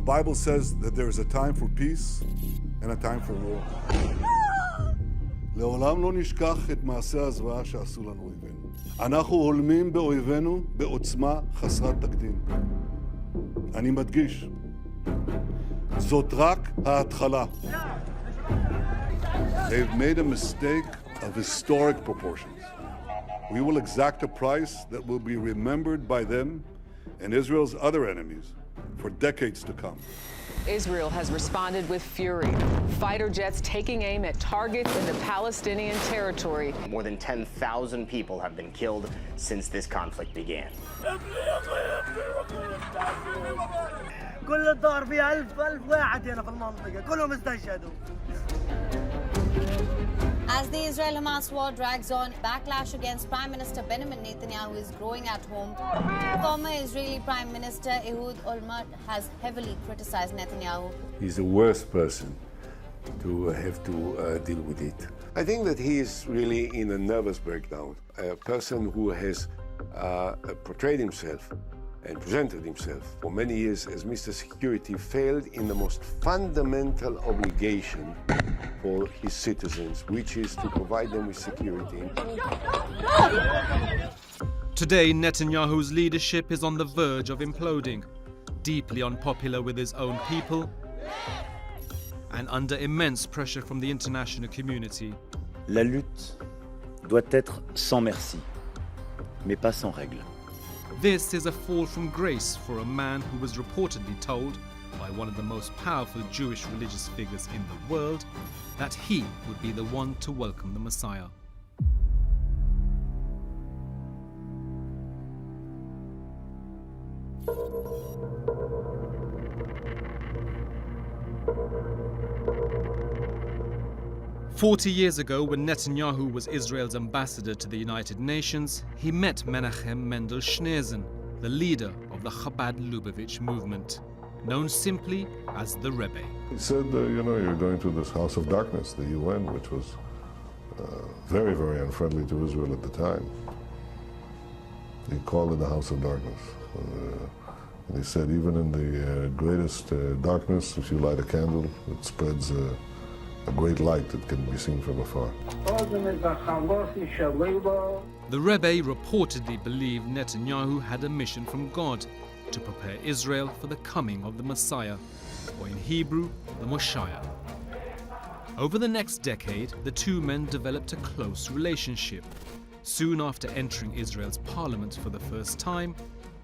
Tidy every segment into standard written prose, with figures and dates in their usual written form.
Bible says that there is a time for peace and a time for war. לעולם לא נשכח את מעשי הזוועה שעשו לנו אויבינו. אנחנו הולמים באויבינו בעוצמה חסרת תקדים. אני מדגיש, זאת רק ההתחלה. They've made a mistake of historic proportions. We will exact a price that will be remembered by them and Israel's other enemies for decades to come. Israel has responded with fury. Fighter jets taking aim at targets in the Palestinian territory. More than 10,000 people have been killed since this conflict began. كل الدار فيها 1000 واحد هنا في المنطقة كلهم استشهدوا. As the Israel-Hamas war drags on, backlash against Prime Minister Benjamin Netanyahu is growing at home. Former Israeli Prime Minister Ehud Olmert has heavily criticized Netanyahu. He's the worst person to have to deal with it. I think that he is really in a nervous breakdown. A person who has portrayed himself and presented himself for many years as Mr. Security failed in the most fundamental obligation for his citizens, which is to provide them with security. Today, Netanyahu's leadership is on the verge of imploding, deeply unpopular with his own people and under immense pressure from the international community. La lutte doit être sans merci, mais pas sans règles. This is a fall from grace for a man who was reportedly told by one of the most powerful Jewish religious figures in the world that he would be the one to welcome the Messiah. "40 years ago, when Netanyahu was Israel's ambassador to the United Nations, he met Menachem Mendel Schneerson, the leader of the Chabad Lubavitch movement, known simply as the Rebbe. He said, you're going to this house of darkness, the UN, which was very, very unfriendly to Israel at the time. He called it the house of darkness. And he said, even in the greatest darkness, if you light a candle, it spreads a great light that can be seen from afar. The Rebbe reportedly believed Netanyahu had a mission from God to prepare Israel for the coming of the Messiah, or in Hebrew, the Moshiach. Over the next decade, the two men developed a close relationship. Soon after entering Israel's parliament for the first time,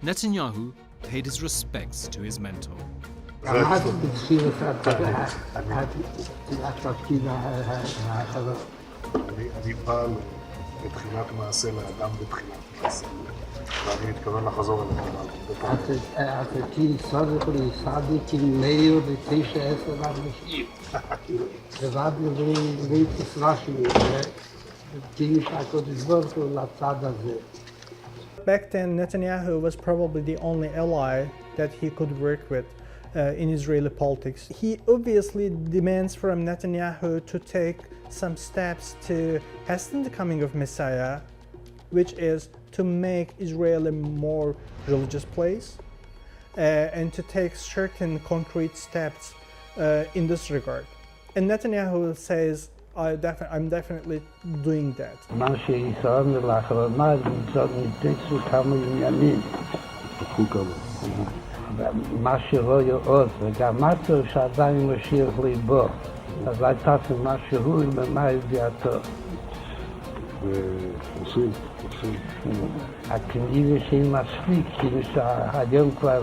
Netanyahu paid his respects to his mentor. אני פעל מבחינת מעשה לאדם בבחינת מעשה. ואני מתכוון לחזור Back then, Netanyahu was probably the only ally that he could work with in Israeli politics. He obviously demands from Netanyahu to take some steps to hasten the coming of Messiah, which is to make Israel a more religious place and to take certain concrete steps in this regard. And Netanyahu says, I'm definitely doing that. מה שרואה עוד, וגם משהו שעדיין משאיר ליבו, אז הייתה מה שהוא במה ידיעתו. ועושים. הכנראה שהיא מספיק, כאילו שהיום כבר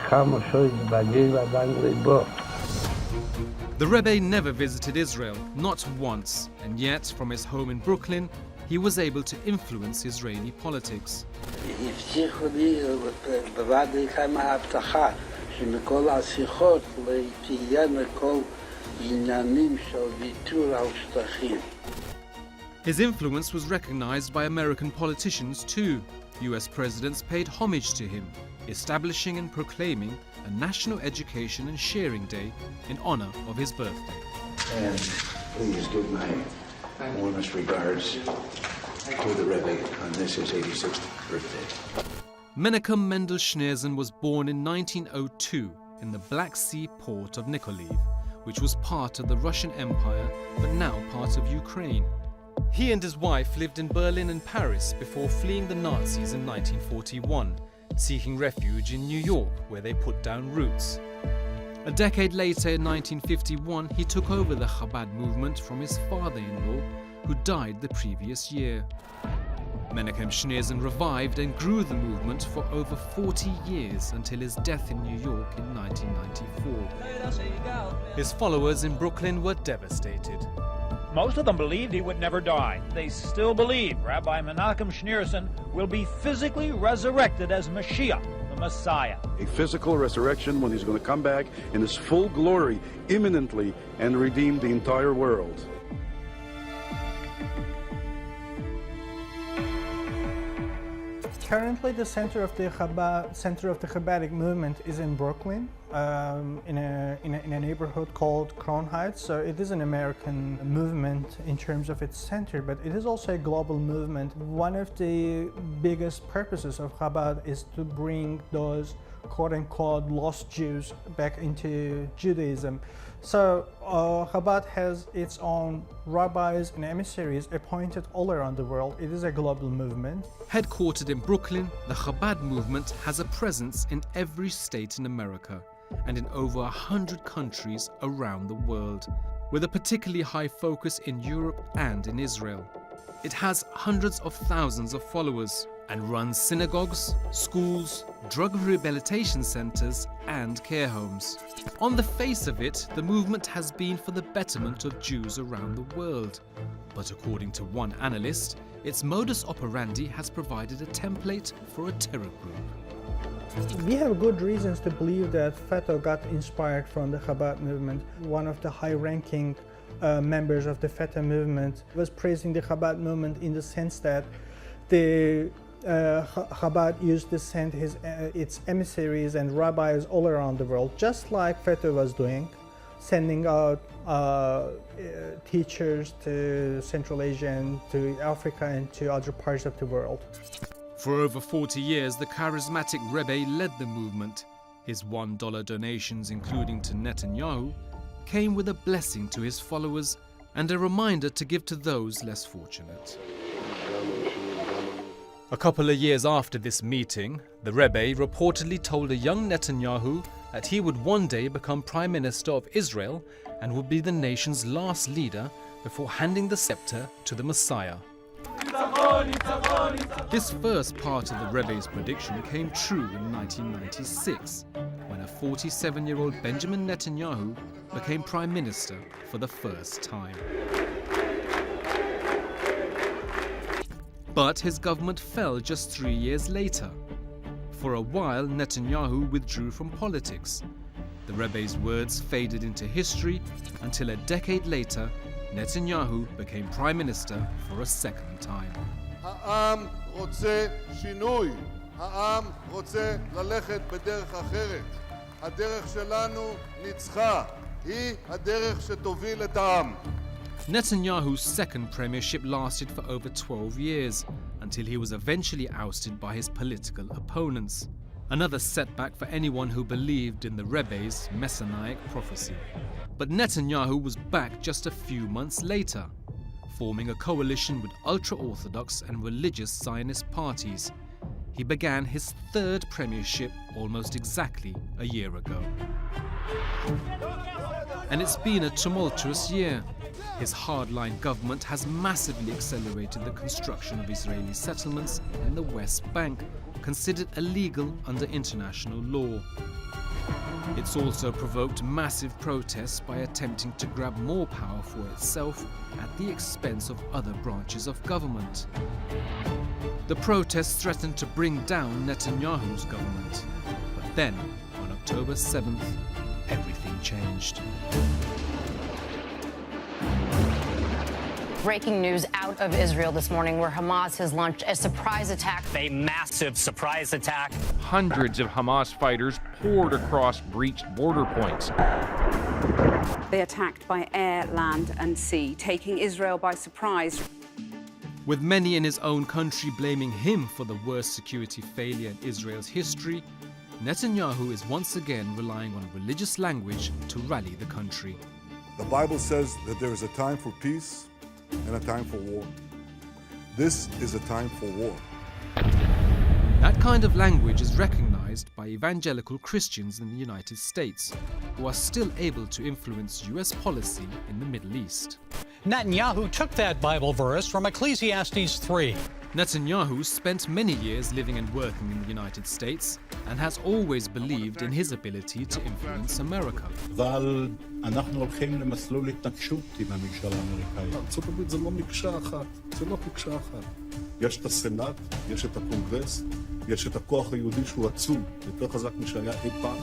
כמה שעות בגיל ועדיין ליבו. The Rebbe never visited Israel, not once, and yet from his home in Brooklyn, he was able to influence Israeli politics. הבטיחו לי בוודאי כמה הבטחה שמכל השיחות תהיינה כל עניינים של ויתור על שטחים. His influence was recognized by American politicians too. US presidents paid homage to him, establishing and proclaiming a National Education and Sharing Day in honor of his birthday. And please give my warmest regards to the Rebbe on this his 86th birthday. Menachem Mendel Schneerson was born in 1902 in the Black Sea port of Nikolaev, which was part of the Russian Empire but now part of Ukraine. He and his wife lived in Berlin and Paris before fleeing the Nazis in 1941, seeking refuge in New York, where they put down roots. A decade later, in 1951, he took over the Chabad movement from his father-in-law, who died the previous year. Menachem Schneerson revived and grew the movement for over 40 years until his death in New York in 1994. His followers in Brooklyn were devastated. Most of them believed he would never die. They still believe Rabbi Menachem Schneerson will be physically resurrected as Mashiach, the Messiah. A physical resurrection when he's going to come back in his full glory imminently and redeem the entire world. Currently, the center of the Chabadic movement is in Brooklyn, in a neighborhood called Crown Heights. So it is an American movement in terms of its center, but it is also a global movement. One of the biggest purposes of Chabad is to bring those quote-unquote lost Jews back into Judaism. So Chabad has its own rabbis and emissaries appointed all around the world. It is a global movement. Headquartered in Brooklyn, the Chabad movement has a presence in every state in America and in over 100 countries around the world, with a particularly high focus in Europe and in Israel. It has hundreds of thousands of followers and runs synagogues, schools, drug rehabilitation centers, and care homes. On the face of it, the movement has been for the betterment of Jews around the world. But according to one analyst, its modus operandi has provided a template for a terror group. We have good reasons to believe that Fatah got inspired from the Chabad movement. One of the high-ranking members of the Fatah movement was praising the Chabad movement in the sense that the Chabad used to send its emissaries and rabbis all around the world, just like Fatah was doing, sending out teachers to Central Asia and to Africa and to other parts of the world. For over 40 years, the charismatic Rebbe led the movement. His $1 donations, including to Netanyahu, came with a blessing to his followers and a reminder to give to those less fortunate. A couple of years after this meeting, the Rebbe reportedly told a young Netanyahu that he would one day become Prime Minister of Israel and would be the nation's last leader before handing the scepter to the Messiah. This first part of the Rebbe's prediction came true in 1996, when a 47-year-old Benjamin Netanyahu became Prime Minister for the first time. But his government fell just 3 years later. For a while, Netanyahu withdrew from politics. The Rebbe's words faded into history until a decade later, Netanyahu became Prime Minister for a second time. העם רוצה שינוי. העם רוצה ללכת בדרך אחרת. הדרך שלנו ניצחה. היא הדרך שתוביל את העם. Netanyahu's second premiership lasted for over 12 years, until he was eventually ousted by his political opponents. Another setback for anyone who believed in the Rebbe's messianic prophecy. But Netanyahu was back just a few months later, forming a coalition with ultra-Orthodox and religious Zionist parties. He began his third premiership almost exactly a year ago. And it's been a tumultuous year. His hardline government has massively accelerated the construction of Israeli settlements in the West Bank, considered illegal under international law. It's also provoked massive protests by attempting to grab more power for itself at the expense of other branches of government. The protests threatened to bring down Netanyahu's government. But then, on October 7th, everything changed. Breaking news out of Israel this morning, where Hamas has launched a surprise attack. A massive surprise attack. Hundreds of Hamas fighters poured across breached border points. They attacked by air, land and sea, taking Israel by surprise. With many in his own country blaming him for the worst security failure in Israel's history, Netanyahu is once again relying on religious language to rally the country. The Bible says that there is a time for peace and a time for war. This is a time for war. That kind of language is recognized by evangelical Christians in the United States, who are still able to influence US policy in the Middle East. Netanyahu took that Bible verse from Ecclesiastes 3. Netanyahu spent many years living and working in the United States and has always believed in his ability to influence America. אבל אנחנו הולכים למסלול התנגשות עם הממשל האמריקאי. ארצות הברית זה לא מקשה אחת, זה לא מקשה אחת. יש את הסנאט, יש את הקונגרס, יש את הכוח היהודי שהוא עצום, יותר חזק משהיה אי פעם.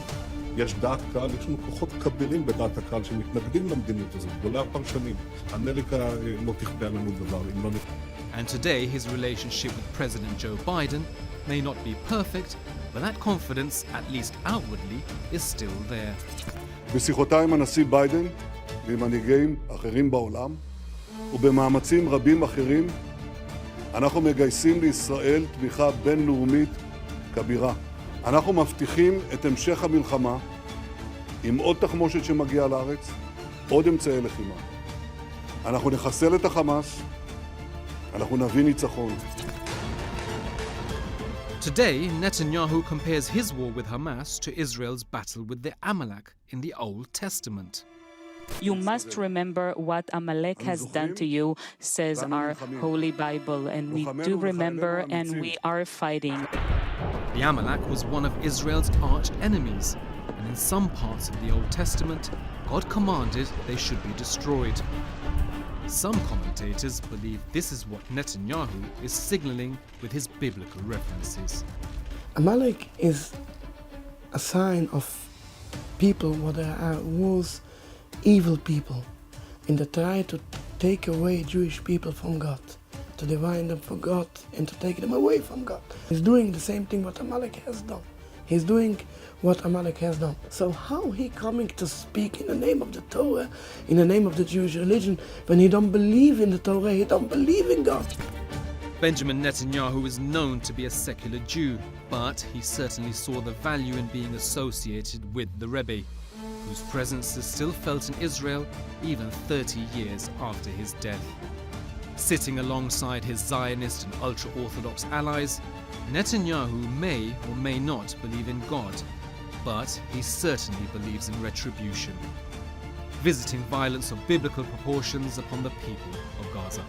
יש דעת קהל, יש לנו כוחות כבירים בדעת הקהל שמתנגדים למדיניות הזאת, גדולי הפרשנים. אמריקה לא תכפה עלינו דבר, אם לא נפגע. And today, his relationship with President Joe Biden may not be perfect, but that confidence, at least outwardly, is still there. בשיחותיי עם הנשיא ביידן ועם מנהיגים אחרים בעולם, ובמאמצים רבים אחרים, אנחנו מגייסים לישראל תמיכה בינלאומית כבירה. אנחנו מבטיחים את המשך המלחמה עם עוד תחמושת שמגיעה לארץ, עוד אמצעי לחימה. אנחנו נחסל את החמאס, אנחנו נביא ניצחון. Today, Netanyahu compares his war with Hamas to Israel's battle with the Amalek in the Old Testament. You must remember what Amalek has done to you, says our Holy Bible, and we do remember and we are fighting. The Amalek was one of Israel's arch enemies, and in some parts of the Old Testament, God commanded they should be destroyed. Some commentators believe this is what Netanyahu is signaling with his biblical references. Amalek is a sign of people what was evil people, and they try to take away Jewish people from God, to divide them from God and to take them away from God. He's doing the same thing what Amalek has done. He's doing what Amalek has done. So how he coming to speak in the name of the Torah, in the name of the Jewish religion, when he don't believe in the Torah, he don't believe in God? Benjamin Netanyahu is known to be a secular Jew, but he certainly saw the value in being associated with the Rebbe, whose presence is still felt in Israel even 30 years after his death. Sitting alongside his Zionist and ultra-Orthodox allies, Netanyahu may or may not believe in God, but he certainly believes in retribution, visiting violence of biblical proportions upon the people of Gaza.